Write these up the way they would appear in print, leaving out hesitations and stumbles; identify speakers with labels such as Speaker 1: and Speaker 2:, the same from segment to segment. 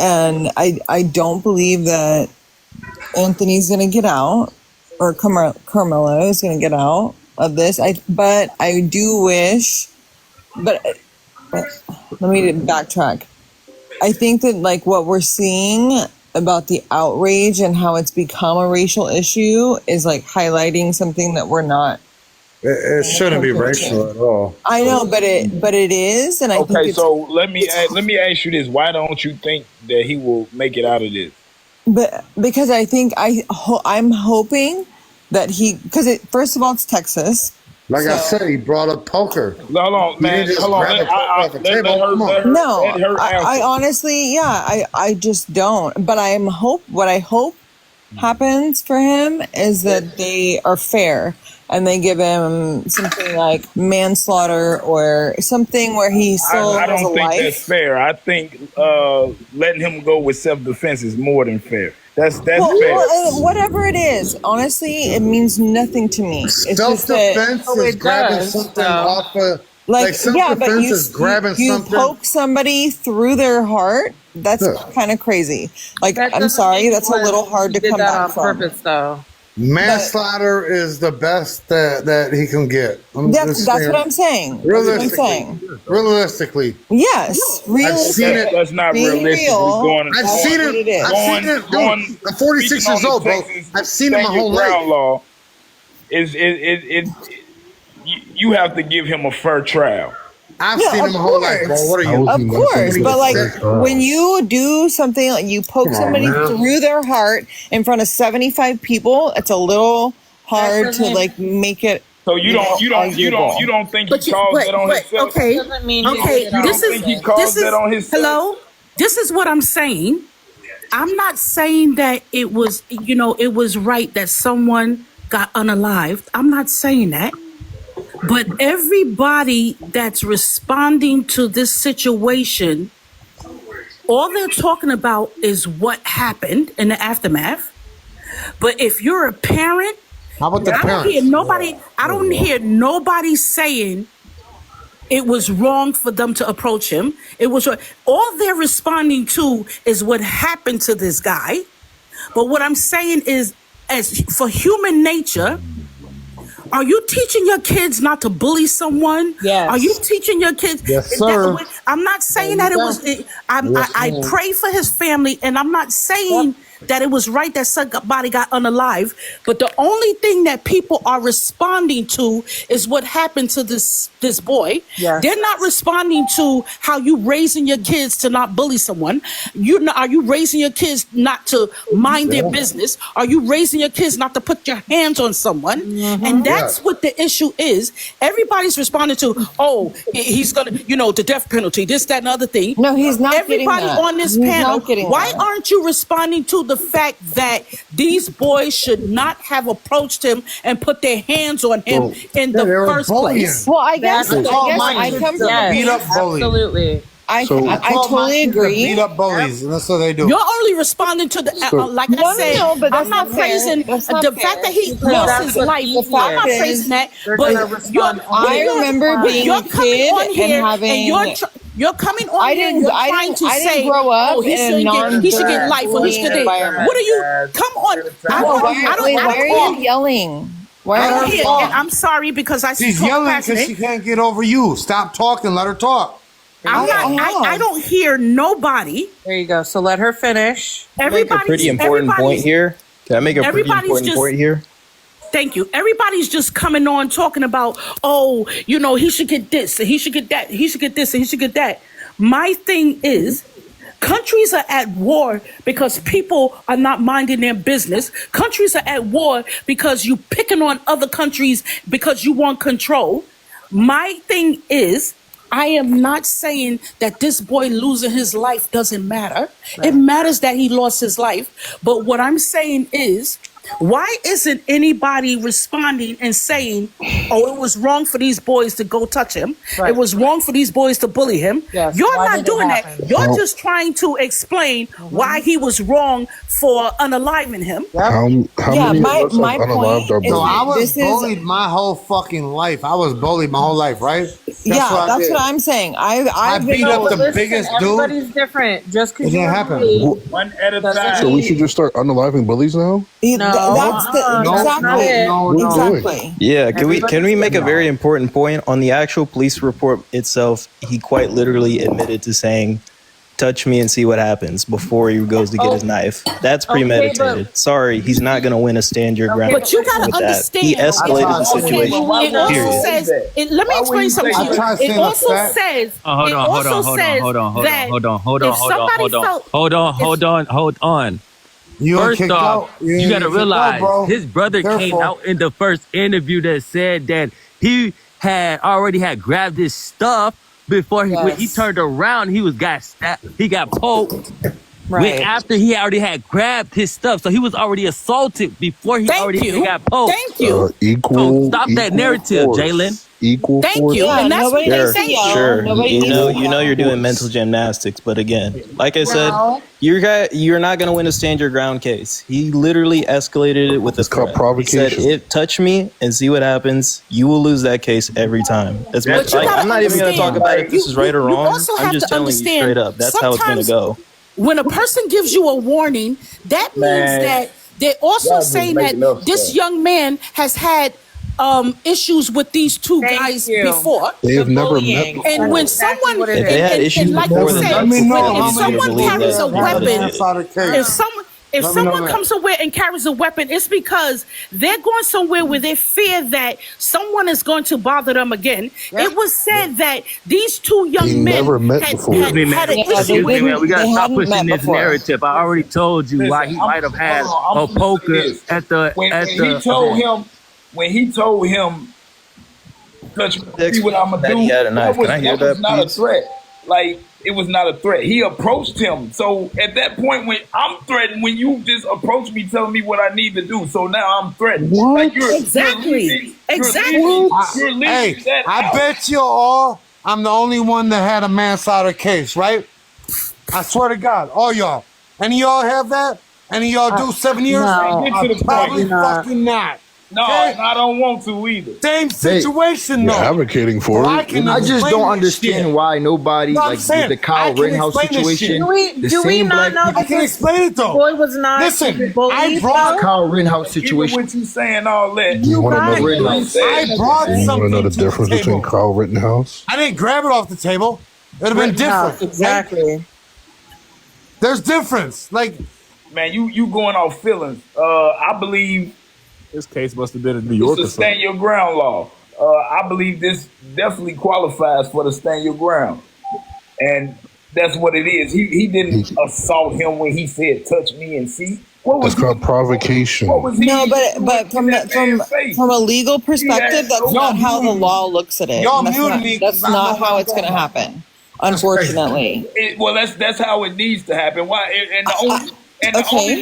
Speaker 1: and I don't believe that Anthony's going to get out, or Carmelo is going to get out of this. But I do wish, but let me backtrack. I think that like what we're seeing about the outrage and how it's become a racial issue is like highlighting something that we're not.
Speaker 2: It shouldn't be racial at all.
Speaker 1: I know, but it is, and I think it's,
Speaker 3: so let me ask you this: why don't you think that he will make it out of this?
Speaker 1: But because I think I'm hoping that because first of all, it's Texas.
Speaker 2: Like I said, he brought up poker.
Speaker 3: Hold on, man. Hold on.
Speaker 1: I honestly, I just don't. But what I hope happens for him is that they are fair and they give him something like manslaughter or something where he still
Speaker 3: I
Speaker 1: has a
Speaker 3: don't think
Speaker 1: life.
Speaker 3: that's fair. I think letting him go with self-defense is more than fair. That's fair.
Speaker 1: Well, whatever it is, honestly, it means nothing to me. It's
Speaker 2: self-defense is grabbing something off of... Like self-defense is grabbing something.
Speaker 1: You poke somebody through their heart. That's kind of crazy. Like, I'm sorry, that's a little hard to come back from.
Speaker 4: Purpose, though.
Speaker 2: Manslaughter is the best that he can get.
Speaker 1: That's what I'm saying.
Speaker 2: Realistically.
Speaker 1: Yes.
Speaker 2: I've seen it.
Speaker 3: That's not realistic.
Speaker 2: I've seen it. I'm 46 years old, bro. I've seen it my whole life.
Speaker 3: Law you have to give him a fair trial.
Speaker 2: I've seen him my whole life, bro. What are you?
Speaker 1: Of course, but like when you do something like you poke somebody through their heart in front of 75 people, it's a little hard to like make it.
Speaker 3: So you don't think he caused that on himself?
Speaker 5: Okay.
Speaker 3: Hello.
Speaker 5: This is what I'm saying. I'm not saying that it was right that someone got unalived. I'm not saying that. But everybody that's responding to this situation, all they're talking about is what happened in the aftermath. But if you're a parent,
Speaker 2: how about the parents?
Speaker 5: I don't hear nobody saying it was wrong for them to approach him. It was all they're responding to is what happened to this guy. But what I'm saying is, as for human nature, are you teaching your kids not to bully someone?
Speaker 1: Yes.
Speaker 5: Are you teaching your kids?
Speaker 2: Yes, sir.
Speaker 5: I'm not saying that it was. I pray for his family, and I'm not saying that it was right that somebody got unalive. But the only thing that people are responding to is what happened to this boy.
Speaker 1: Yes.
Speaker 5: They're not responding to how you raising your kids to not bully someone. Are you raising your kids not to mind their business? Are you raising your kids not to put your hands on someone? Mm-hmm. And that's what the issue is. Everybody's responding to, he's gonna, the death penalty, this, that, and other thing.
Speaker 1: No, he's not.
Speaker 5: Everybody on this panel, why aren't you responding to the fact that these boys should not have approached him and put their hands on him in the first place?
Speaker 1: Well, I guess I come from
Speaker 2: beat up bullies.
Speaker 4: Absolutely.
Speaker 1: I totally agree.
Speaker 2: Beat up bullies, and that's what they do.
Speaker 5: You're only responding to the I said.
Speaker 1: But
Speaker 5: I'm not praising the fact that he lost his life. I'm not praising that. But
Speaker 1: I remember being a kid and having.
Speaker 5: You're coming on here. You're trying to say,
Speaker 1: grow up
Speaker 5: he should get life, or he should get. What are you? Come on.
Speaker 1: Why are you yelling?
Speaker 5: I'm sorry because
Speaker 2: she's yelling because she can't get over you. Stop talking. Let her talk.
Speaker 5: I don't hear nobody.
Speaker 4: There you go. So let her finish.
Speaker 6: Make a pretty important point here. Can I make a pretty important point here?
Speaker 5: Thank you. Everybody's just coming on talking about, he should get this, and he should get that, he should get this, and he should get that. My thing is, countries are at war because people are not minding their business. Countries are at war because you picking on other countries because you want control. My thing is, I am not saying that this boy losing his life doesn't matter. Right. It matters that he lost his life. But what I'm saying is, Why isn't anybody responding and saying, oh, it was wrong for these boys to go touch him.
Speaker 4: Right.
Speaker 5: It was wrong for these boys to bully him.
Speaker 4: Yes.
Speaker 5: You're
Speaker 4: Why
Speaker 5: not
Speaker 4: did it
Speaker 5: doing that.
Speaker 4: happen?
Speaker 5: You're just trying to explain why he was wrong for unaliving him.
Speaker 7: How
Speaker 1: Yeah,
Speaker 7: many
Speaker 1: my
Speaker 7: of us have unalived
Speaker 1: point
Speaker 7: our
Speaker 1: is
Speaker 2: So
Speaker 7: bullies?
Speaker 2: I was
Speaker 1: this is
Speaker 2: bullied my whole fucking life. I was bullied my whole life, right? That's
Speaker 1: that's
Speaker 2: did.
Speaker 1: what I'm saying. I've
Speaker 2: beat
Speaker 1: been
Speaker 2: up the
Speaker 4: Listen,
Speaker 2: biggest dude.
Speaker 4: everybody's different. Just because
Speaker 2: It
Speaker 4: you
Speaker 2: didn't happen.
Speaker 3: One at a
Speaker 4: Doesn't
Speaker 3: time.
Speaker 7: So we should just start unaliving bullies now?
Speaker 1: That's the
Speaker 2: No,
Speaker 1: exactly
Speaker 2: no.
Speaker 1: exactly.
Speaker 6: Yeah, can we make a very important point on the actual police report itself? He quite literally admitted to saying, "Touch me and see what happens," before he goes to get his knife. That's premeditated. Sorry, he's not gonna win a stand your ground.
Speaker 5: But you gotta
Speaker 6: with that.
Speaker 5: understand.
Speaker 6: He escalated the
Speaker 2: It also
Speaker 6: situation.
Speaker 5: It also
Speaker 6: Period.
Speaker 5: says. Let me explain something to you. It also says.
Speaker 8: Hold on.
Speaker 2: You
Speaker 8: First
Speaker 2: kicked
Speaker 8: off,
Speaker 2: out.
Speaker 8: you got to
Speaker 2: kicked
Speaker 8: realize
Speaker 2: out, bro.
Speaker 8: his brother came
Speaker 2: Careful.
Speaker 8: out in the first interview that said that he had already had grabbed his stuff before when he turned around. He got stabbed. He got poked.
Speaker 4: Right.
Speaker 8: After he already had grabbed his stuff, so he was already assaulted before he already got poked.
Speaker 5: Thank you.
Speaker 7: Equal.
Speaker 8: So stop that
Speaker 7: equal
Speaker 8: narrative,
Speaker 7: force.
Speaker 8: Jalen.
Speaker 7: Equal
Speaker 5: Thank
Speaker 7: force.
Speaker 5: you.
Speaker 1: Yeah,
Speaker 5: And that's
Speaker 1: nobody
Speaker 5: what
Speaker 1: needs
Speaker 5: they
Speaker 1: to
Speaker 5: say.
Speaker 1: yell.
Speaker 6: Sure,
Speaker 1: Nobody
Speaker 6: you
Speaker 1: needs
Speaker 6: know,
Speaker 1: to
Speaker 6: you know
Speaker 1: yell.
Speaker 6: you're doing mental gymnastics, but again, like I said, you're not gonna win a stand your ground case. He literally escalated it with a
Speaker 7: It's called
Speaker 6: threat.
Speaker 7: provocation.
Speaker 6: He said, touch me and see what happens. You will lose that case every time." That's my,
Speaker 5: But you
Speaker 6: like,
Speaker 5: gotta
Speaker 6: I'm not even gonna talk
Speaker 5: understand,
Speaker 6: about if this is right or
Speaker 5: you
Speaker 6: wrong.
Speaker 5: also
Speaker 6: I'm
Speaker 5: have
Speaker 6: just
Speaker 5: to
Speaker 6: telling you
Speaker 5: understand,
Speaker 6: straight up. That's how it's gonna
Speaker 5: sometimes
Speaker 6: go.
Speaker 5: when a person gives you a warning, that means
Speaker 3: Man.
Speaker 5: that they're also
Speaker 3: Y'all just
Speaker 5: saying
Speaker 3: making
Speaker 5: that
Speaker 3: up
Speaker 5: this
Speaker 3: stuff.
Speaker 5: young man has had issues with these two
Speaker 4: Thank
Speaker 5: guys
Speaker 4: you.
Speaker 5: before.
Speaker 7: They have never met
Speaker 4: bullying.
Speaker 7: before.
Speaker 5: And when
Speaker 4: That's exactly
Speaker 5: someone,
Speaker 4: what it
Speaker 6: If they had issues
Speaker 5: and like
Speaker 6: before,
Speaker 5: you
Speaker 6: then
Speaker 5: said,
Speaker 6: that's
Speaker 2: Let me know
Speaker 6: different.
Speaker 5: if
Speaker 2: how many
Speaker 5: someone
Speaker 6: believe
Speaker 5: carries
Speaker 6: that
Speaker 5: a
Speaker 6: he had
Speaker 5: weapon,
Speaker 2: manslaughter case.
Speaker 5: if
Speaker 2: Let me know
Speaker 5: someone
Speaker 2: that.
Speaker 5: comes somewhere and carries a weapon, it's because they're going somewhere where they fear that someone is going to bother them again. It was said that these two
Speaker 7: They
Speaker 5: young men
Speaker 7: never met
Speaker 5: had,
Speaker 7: before.
Speaker 5: had,
Speaker 8: Me, man.
Speaker 5: had an
Speaker 1: Yeah, they
Speaker 8: Excuse
Speaker 5: issue
Speaker 8: me,
Speaker 5: with
Speaker 8: man. We gotta
Speaker 1: They
Speaker 8: stop
Speaker 1: hadn't
Speaker 8: pushing
Speaker 1: met
Speaker 8: this
Speaker 1: before.
Speaker 8: narrative. I already told you why he might have had a poker at the
Speaker 3: when
Speaker 8: at
Speaker 3: he
Speaker 8: the
Speaker 3: told
Speaker 8: event.
Speaker 3: him touch me,
Speaker 6: The
Speaker 3: see what I'm gonna
Speaker 6: that
Speaker 3: do.
Speaker 6: he had a knife. Can I hear
Speaker 3: That was
Speaker 6: that,
Speaker 3: not a
Speaker 6: please?
Speaker 3: threat. Like it was not a threat. He approached him. So at that point, when I'm threatened, when you just approach me, telling me what I need to do, so now I'm threatened.
Speaker 7: What?
Speaker 3: Like
Speaker 5: Exactly. Exactly.
Speaker 3: You're leaving
Speaker 2: Hey,
Speaker 3: that
Speaker 2: I
Speaker 3: out.
Speaker 2: bet you all I'm the only one that had a manslaughter case, right? I swear to God, all y'all. Any of y'all have that? Any of y'all do 7 years?
Speaker 4: no.
Speaker 3: Get to the
Speaker 2: Probably
Speaker 3: point.
Speaker 2: fucking not.
Speaker 3: No,
Speaker 2: Okay?
Speaker 3: and I don't want to either.
Speaker 2: Same situation
Speaker 7: You're
Speaker 2: though.
Speaker 7: advocating for
Speaker 2: So I
Speaker 7: it.
Speaker 2: can
Speaker 9: I just
Speaker 2: explain
Speaker 9: don't
Speaker 2: this
Speaker 9: understand
Speaker 2: shit.
Speaker 9: why nobody,
Speaker 2: No, I'm
Speaker 9: like
Speaker 2: saying,
Speaker 9: the
Speaker 2: I
Speaker 9: Kyle
Speaker 2: can
Speaker 9: Rittenhouse
Speaker 2: explain this shit.
Speaker 9: situation.
Speaker 2: Do
Speaker 9: The
Speaker 4: Do we
Speaker 9: same
Speaker 4: not
Speaker 9: black
Speaker 4: know
Speaker 9: people.
Speaker 2: I can explain it though.
Speaker 4: boy was not
Speaker 2: Listen,
Speaker 4: bullied,
Speaker 2: I brought
Speaker 4: though?
Speaker 9: Kyle Rittenhouse
Speaker 3: Even
Speaker 9: situation.
Speaker 3: with you saying all that,
Speaker 7: You want to
Speaker 4: guys-
Speaker 7: know?
Speaker 9: Rittenhouse.
Speaker 2: I brought
Speaker 7: You want to
Speaker 2: something
Speaker 7: know the
Speaker 2: to the
Speaker 7: difference between
Speaker 2: table.
Speaker 7: Kyle Rittenhouse?
Speaker 2: I didn't grab it off the table. It would have been
Speaker 4: Rittenhouse,
Speaker 2: different.
Speaker 4: exactly.
Speaker 2: Right? There's difference. Like
Speaker 3: man, you going off feelings. I believe
Speaker 10: This case must have been in New York
Speaker 3: it's
Speaker 10: or
Speaker 3: a stand
Speaker 10: something.
Speaker 3: your ground law. I believe this definitely qualifies for the stand your ground, and that's what it is. He didn't assault him when he said "touch me and see." What was
Speaker 7: That's called provocation.
Speaker 3: What was he
Speaker 1: No,
Speaker 3: doing
Speaker 1: but
Speaker 3: in
Speaker 1: from
Speaker 3: that man's face?
Speaker 1: from a legal perspective, that's
Speaker 3: Y'all
Speaker 1: not how the
Speaker 2: muted me.
Speaker 1: law looks at it.
Speaker 2: Y'all
Speaker 1: And that's
Speaker 2: muted
Speaker 1: not,
Speaker 2: me 'cause
Speaker 1: that's
Speaker 2: I
Speaker 1: not
Speaker 2: know
Speaker 1: how
Speaker 2: what
Speaker 1: it's
Speaker 2: I'm
Speaker 1: going to
Speaker 2: talking
Speaker 1: happen. Unfortunately.
Speaker 3: Well, that's how it needs to happen. Why? And the
Speaker 1: Okay.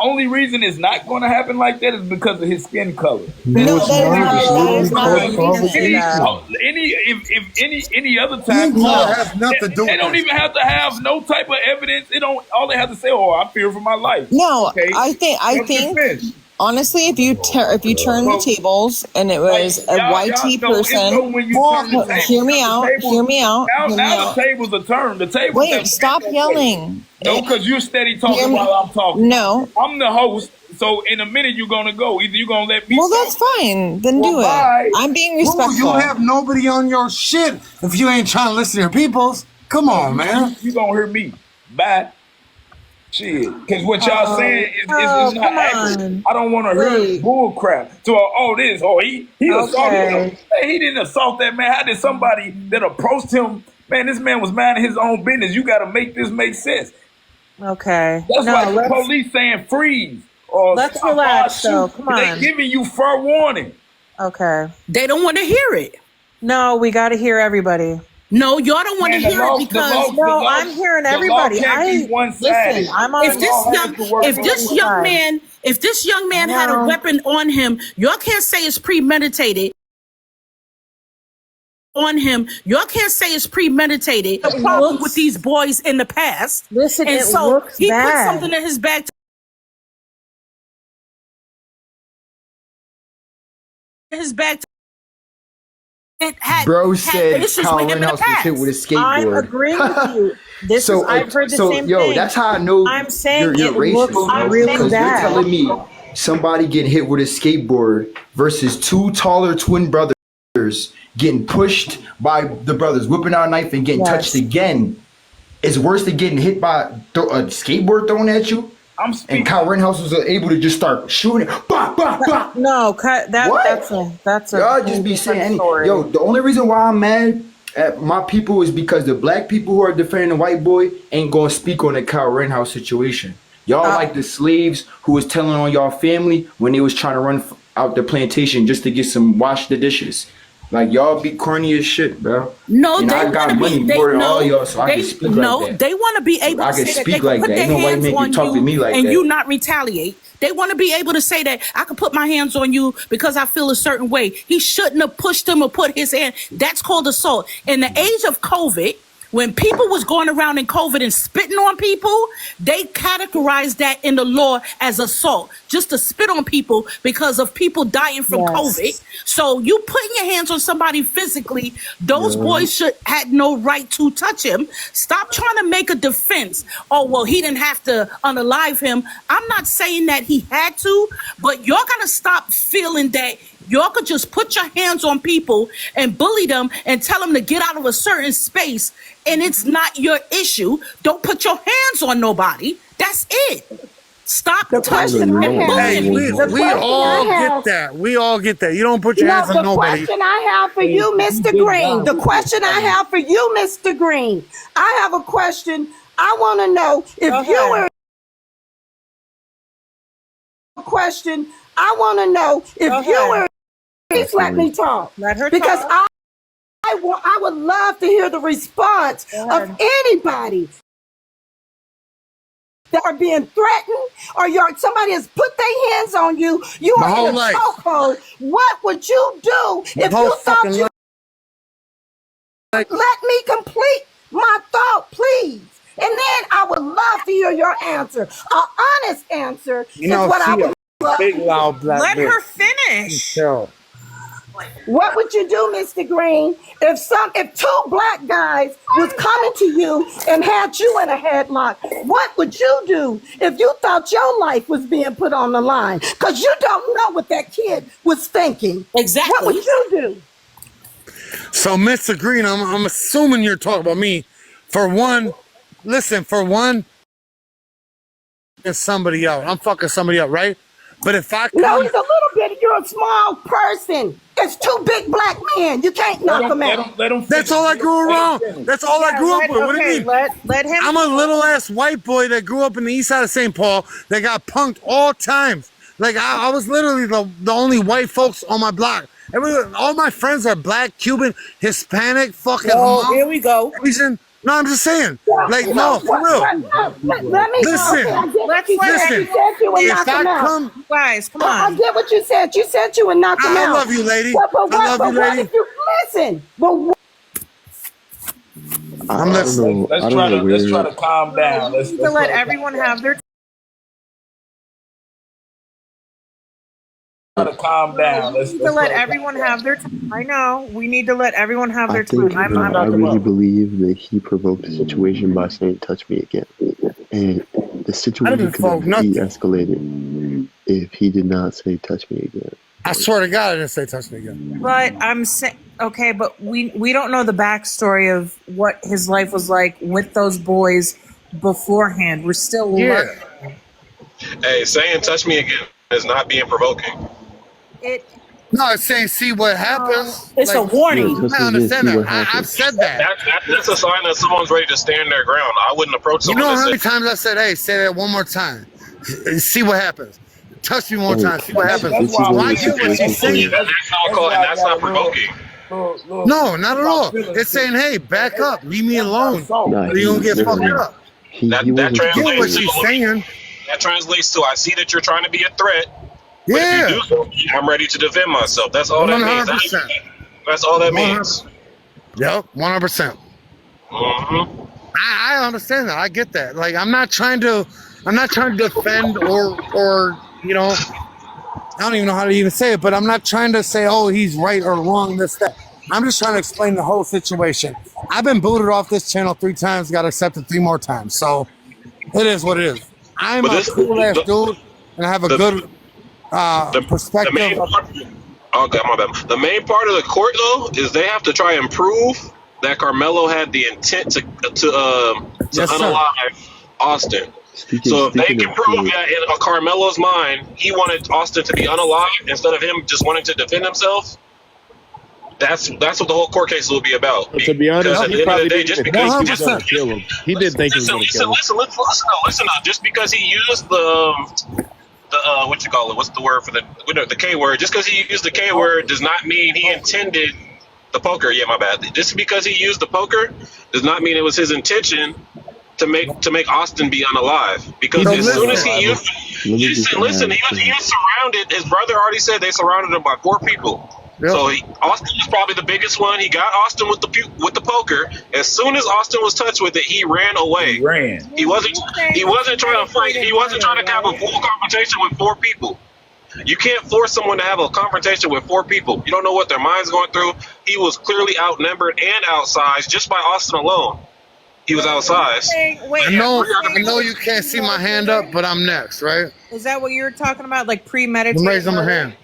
Speaker 3: only reason it's not going to happen like that is because of his skin color.
Speaker 1: No,
Speaker 7: it's
Speaker 1: that is
Speaker 7: not.
Speaker 1: not.
Speaker 7: It's
Speaker 1: That
Speaker 7: literally
Speaker 1: is not.
Speaker 7: called
Speaker 4: You didn't say that.
Speaker 7: provocation.
Speaker 3: Any other time,
Speaker 2: Skin color has nothing to do
Speaker 3: they
Speaker 2: with
Speaker 3: don't
Speaker 2: this.
Speaker 3: even have to have no type of evidence. They don't. All they have to say, "Oh, I fear for my life."
Speaker 1: No,
Speaker 3: Okay?
Speaker 1: I think
Speaker 3: Self-defense.
Speaker 1: honestly, if you turn the tables and it was a
Speaker 3: Y'all
Speaker 1: YT
Speaker 3: know it's so
Speaker 1: person,
Speaker 3: when you turn the tables,
Speaker 1: hear me
Speaker 3: the
Speaker 1: out.
Speaker 3: tables-
Speaker 1: Hear me out.
Speaker 3: Now,
Speaker 1: Hear me
Speaker 3: now
Speaker 1: out.
Speaker 3: the tables are turned. The tables.
Speaker 1: Wait,
Speaker 3: have
Speaker 1: stop
Speaker 3: been
Speaker 1: yelling.
Speaker 3: No, because you're steady
Speaker 1: Hear
Speaker 3: talking
Speaker 1: me-
Speaker 3: while I'm talking.
Speaker 1: No.
Speaker 3: I'm the host, so in a minute you're gonna go. Either you're gonna let me.
Speaker 1: Well,
Speaker 3: talk.
Speaker 1: that's fine. Then
Speaker 3: Well,
Speaker 1: do
Speaker 3: bye.
Speaker 1: it. I'm being
Speaker 2: Bro,
Speaker 1: respectful.
Speaker 2: you have nobody on your shit if you ain't trying to listen to your peoples. Come on, man.
Speaker 3: You gonna hear me? Bye. Shit, because what y'all saying is not
Speaker 4: come
Speaker 3: accurate.
Speaker 4: on.
Speaker 3: I don't want to hear
Speaker 4: Wait.
Speaker 3: bull crap. So, he assaulted him.
Speaker 4: Okay.
Speaker 3: Hey, he didn't assault that man. How did somebody that approached him? Man, this man was minding his own business. You got to make this make sense.
Speaker 4: Okay.
Speaker 3: That's
Speaker 4: No,
Speaker 3: like the
Speaker 4: let's,
Speaker 3: police saying freeze or
Speaker 4: let's
Speaker 3: stop or
Speaker 4: relax,
Speaker 3: shoot.
Speaker 4: though. Come
Speaker 3: They
Speaker 4: on.
Speaker 3: giving you fair warning.
Speaker 4: okay.
Speaker 5: They don't want to hear it.
Speaker 4: No, we got to hear everybody.
Speaker 5: No, y'all don't want to hear it because
Speaker 4: no, I'm hearing everybody. Listen, I'm on
Speaker 5: if this young man had a weapon on him, y'all can't say it's premeditated. On him, y'all can't say it's premeditated. The problem with these boys in the past.
Speaker 4: Listen,
Speaker 5: and
Speaker 4: it
Speaker 5: so
Speaker 4: looks
Speaker 5: he
Speaker 4: bad.
Speaker 5: put something in his bag. His bag.
Speaker 9: Bro said Kyle Rittenhouse was hit with a skateboard.
Speaker 4: I'm agreeing with you. I've heard the same thing.
Speaker 9: That's how I know
Speaker 4: I'm saying
Speaker 9: you're racist, bro.
Speaker 4: really
Speaker 9: Because
Speaker 4: bad.
Speaker 9: you're telling me somebody getting hit with a skateboard versus two taller twin brothers getting pushed by the brothers, whipping out a knife and getting touched again is worse than getting hit by a skateboard thrown at you. And Kyle Rittenhouse was able to just start shooting. Bah, bah, bah.
Speaker 4: No, that's a
Speaker 9: y'all just be saying yo, the only reason why I'm mad at my people is because the black people who are defending the white boy ain't gonna speak on the Kyle Rittenhouse situation. Y'all like the slaves who was telling on y'all family when they was trying to run out the plantation just to get some wash the dishes. Like y'all be corny as shit, bro.
Speaker 5: No,
Speaker 9: and
Speaker 5: they
Speaker 9: I got money more than all y'all, so I can speak like that.
Speaker 5: They want to be able to say that they can put their hands on you and you not retaliate. They want to be able to say that I can put my hands on you because I feel a certain way. He shouldn't have pushed him or put his hand. That's called assault. In the age of COVID, when people was going around in COVID and spitting on people, they categorized that in the law as assault, just to spit on people because of people dying from COVID. So you putting your hands on somebody physically, those boys had no right to touch him. Stop trying to make a defense. Oh, well, he didn't have to unalive him. I'm not saying that he had to, but y'all gotta stop feeling that y'all could just put your hands on people and bully them and tell them to get out of a certain space, and it's not your issue. Don't put your hands on nobody. That's it. Stop touching and bullying.
Speaker 2: We all get that. We all get that. You don't put your hands on nobody.
Speaker 11: The question I have for you, Mr. Green. The question I have for you, Mr. Green. I have a question. I want to know if you were. Question. I want to know if you were. Please let me talk.
Speaker 4: Let her
Speaker 11: because
Speaker 4: talk.
Speaker 11: I would love to hear the response of anybody that are being threatened or somebody has put their hands on you. You are in a chokehold. What would you do if you thought you? Let me complete my thought, please. And then I would love to hear your answer. An honest answer is what I would love.
Speaker 2: Big loud black
Speaker 4: Let her finish.
Speaker 11: What would you do, Mr. Green, if two black guys was coming to you and had you in a headlock? What would you do if you thought your life was being put on the line? Because you don't know what that kid was thinking.
Speaker 5: Exactly.
Speaker 11: What would you do?
Speaker 2: So, Mr. Green, I'm assuming you're talking about me. For one, it's somebody else. I'm fucking somebody up, right? But if I
Speaker 11: No, he's a little bit. You're a small person. It's two big black men. You can't knock them out.
Speaker 2: That's all I grew around. That's all I grew up with. What do you mean?
Speaker 4: Let him.
Speaker 2: I'm a little ass white boy that grew up in the east side of St. Paul that got punked all times. Like I was literally the only white folks on my block. All my friends are black, Cuban, Hispanic, fucking.
Speaker 5: Oh, here we go.
Speaker 2: Asian. No, I'm just saying. Like, no, for real.
Speaker 11: Let me
Speaker 2: listen.
Speaker 11: Listen.
Speaker 2: If I come,
Speaker 4: guys, come on.
Speaker 11: I get what you said. You said you would knock them out.
Speaker 2: I love you, lady.
Speaker 11: But
Speaker 2: I love you, lady.
Speaker 11: What if you listen? But
Speaker 2: I'm listening.
Speaker 3: Let's try to calm down. Let's
Speaker 4: let everyone have their.
Speaker 3: Try to calm down. Let's
Speaker 4: let everyone have their time. I know. We need to let everyone have their time.
Speaker 12: I really believe that he provoked the situation by saying, touch me again. And the situation could have de-escalated if he did not say, touch me again.
Speaker 2: I swear to God, I didn't say touch me again.
Speaker 4: But I'm saying, okay, but we don't know the backstory of what his life was like with those boys beforehand. We're still learning.
Speaker 13: Hey, saying touch me again is not being provoking.
Speaker 2: No, it's saying see what happens.
Speaker 5: It's a warning.
Speaker 2: I understand that. I've said that.
Speaker 13: That's a sign that someone's ready to stand their ground. I wouldn't approach someone.
Speaker 2: You know how many times I said, hey, say that one more time. See what happens. Touch me one time. See what happens.
Speaker 13: That's not provoking.
Speaker 2: No, not at all. It's saying, hey, back up, leave me alone.
Speaker 12: Nah,
Speaker 2: Or you gonna get fucked up.
Speaker 13: That
Speaker 2: I get
Speaker 13: translates
Speaker 2: what she's saying.
Speaker 13: That translates to I see that you're trying to be a threat. But
Speaker 2: Yeah.
Speaker 13: if you do so, I'm ready to defend myself. That's all that means.
Speaker 2: 100%.
Speaker 13: That's all that means.
Speaker 2: Yep, 100%.
Speaker 13: Mm-hmm.
Speaker 2: I understand that. I get that. Like I'm not trying to defend or you know, I don't even know how to even say it, but I'm not trying to say, oh, he's right or wrong, this, that. I'm just trying to explain the whole situation. I've been booted off this channel 3 times, got accepted 3 more times. So it is what it is. I'm a cool ass dude and I have a good perspective.
Speaker 13: Okay, my bad. The main part of the court though is they have to try and prove that Carmelo had the intent to unalive Austin. So if they can prove that in Carmelo's mind he wanted Austin to be unalive instead of him just wanting to defend himself, that's what the whole court case will be about.
Speaker 10: To be honest,
Speaker 13: at the
Speaker 10: he
Speaker 13: end of
Speaker 10: probably
Speaker 13: the day,
Speaker 10: didn't
Speaker 13: just
Speaker 10: think
Speaker 13: because
Speaker 10: he was going to kill him. He did think he was going to kill him.
Speaker 13: Listen. Just because he used the what you call it? What's the word for the K word? Just because he used the K word does not mean he intended the poker. Yeah, my bad. Just because he used the poker does not mean it was his intention to make Austin be unalive. Because as soon as he used, he was surrounded. His brother already said they surrounded him by 4 people. Yep. So Austin was probably the biggest one. He got Austin with the poker. As soon as Austin was touched with it, he ran away. He wasn't trying to fight. He wasn't trying to have a full confrontation with 4 people. You can't force someone to have a confrontation with 4 people. You don't know what their mind's going through. He was clearly outnumbered and outsized just by Austin alone. He was outsized.
Speaker 2: I know you can't see my hand up, but I'm next, right?
Speaker 4: Is that what you were talking about? Like premeditated?
Speaker 2: I'm raising my hand.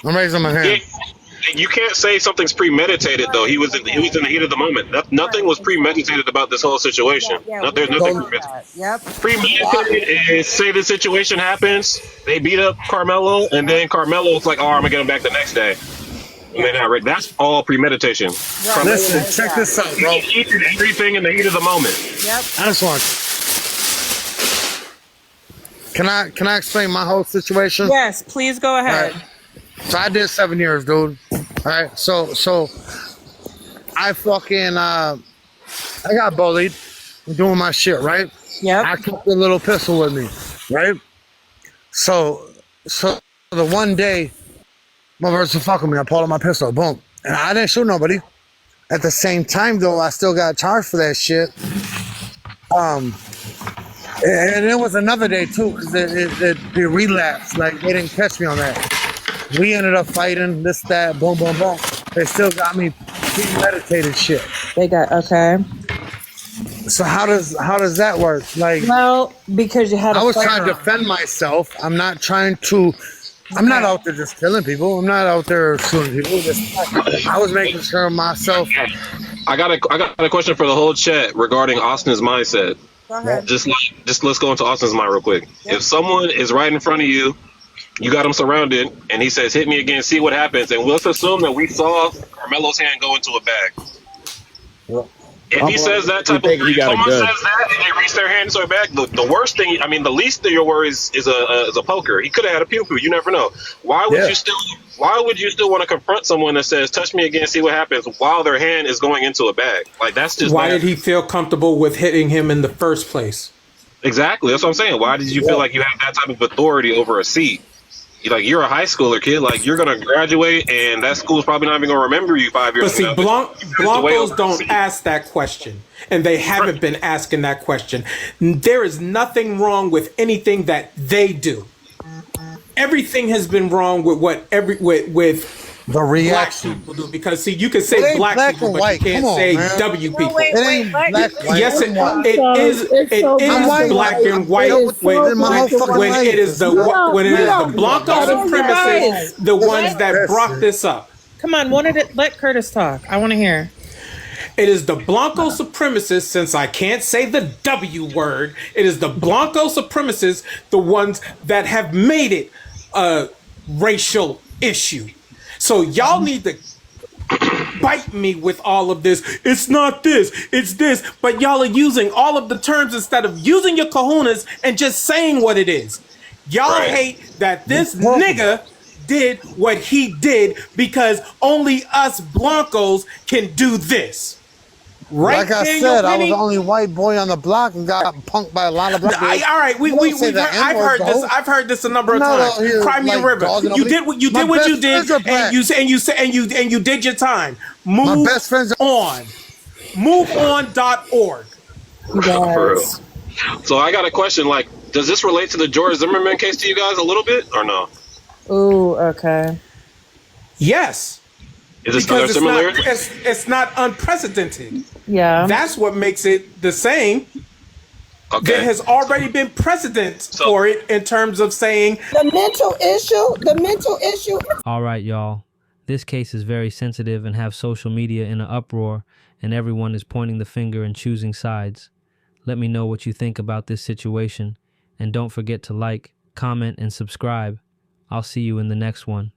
Speaker 13: Yeah, you can't say something's premeditated though. He was in the heat of the moment. Nothing was premeditated about this whole situation. There's nothing premeditated.
Speaker 4: Yep.
Speaker 13: Premeditated is say the situation happens, they beat up Carmelo, and then Carmelo's like, "Oh, I'm gonna get him back the next day." I mean, that's all premeditation.
Speaker 2: Right. Listen, check this out, bro.
Speaker 13: He did everything in the heat of the moment.
Speaker 4: Yep.
Speaker 2: I just want. Can I explain my whole situation?
Speaker 4: Yes, please go ahead.
Speaker 2: Right. So I did 7 years, dude. All right. So I fucking I got bullied. I'm doing my shit, right?
Speaker 4: Yeah.
Speaker 2: I took the little pistol with me, right? So the one day, motherfuckers were fucking me. I pulled out my pistol, boom, and I didn't shoot nobody. At the same time, though, I still got charged for that shit. And it was another day too, because it relapsed. Like they didn't catch me on that. We ended up fighting, this, that, boom, boom, boom. They still got me premeditated shit.
Speaker 4: They got, okay.
Speaker 2: So how does that work? Like,
Speaker 4: well, because you had
Speaker 2: I was trying to defend myself. I'm not out there just killing people. I'm not out there shooting people. I was making sure myself.
Speaker 13: I got a question for the whole chat regarding Austin's mindset.
Speaker 4: Go ahead.
Speaker 13: Just let's go into Austin's mind real quick. Yep. If someone is right in front of you, you got him surrounded, and he says, "Hit me again, see what happens." And let's assume that we saw Carmelo's hand go into a bag. Well, if he says that type of thing, someone says that and they reach their hand into a bag, the worst thing, I mean, the least of your worries is a poker. He could have had a pew-pew. You never know. Why would you still want to confront someone that says, "Touch me again, see what happens," while their hand is going into a bag? Like, that's just
Speaker 14: why did he feel comfortable with hitting him in the first place?
Speaker 13: Exactly. That's what I'm saying. Why did you feel like you had that type of authority over a seat? You're a high schooler kid. Like, you're gonna graduate, and that school's probably not even gonna remember you 5 years.
Speaker 14: But see, Blancos don't ask that question, and they haven't been asking that question. There is nothing wrong with anything that they do. Everything has been wrong with
Speaker 2: the reaction
Speaker 14: people do, because see, you can say black people, but you can't say W people. Yes, it is. It is black and white when it is the Blanco supremacists, the ones that brought this up.
Speaker 4: Come on, let Curtis talk. I want to hear.
Speaker 14: It is the Blanco supremacists, since I can't say the W word, it is the Blanco supremacists, the ones that have made it a racial issue. So y'all need to bite me with all of this. It's not this, it's this. But y'all are using all of the terms instead of using your kahunas and just saying what it is. Y'all hate that this nigga did what he did because only us Blancos can do this. Right,
Speaker 2: like I
Speaker 14: Daniel
Speaker 2: said, I was
Speaker 14: Penny?
Speaker 2: the only white boy on the block and got punked by a lot of black boys.
Speaker 14: All right, I've heard this. I've heard this a number of times. Cry me a river. You did what you did, and you did your time. Move on. MoveOn.org.
Speaker 13: For real. So I got a question. Like, does this relate to the George Zimmerman case to you guys a little bit, or no?
Speaker 4: Ooh, okay.
Speaker 14: Yes.
Speaker 13: Is there similarity?
Speaker 14: It's not unprecedented.
Speaker 4: Yeah.
Speaker 14: That's what makes it the same.
Speaker 13: Okay.
Speaker 14: There has already been precedent for it in terms of saying
Speaker 11: the mental issue.
Speaker 15: All right, y'all. This case is very sensitive and have social media in an uproar, and everyone is pointing the finger and choosing sides. Let me know what you think about this situation, and don't forget to like, comment, and subscribe. I'll see you in the next one.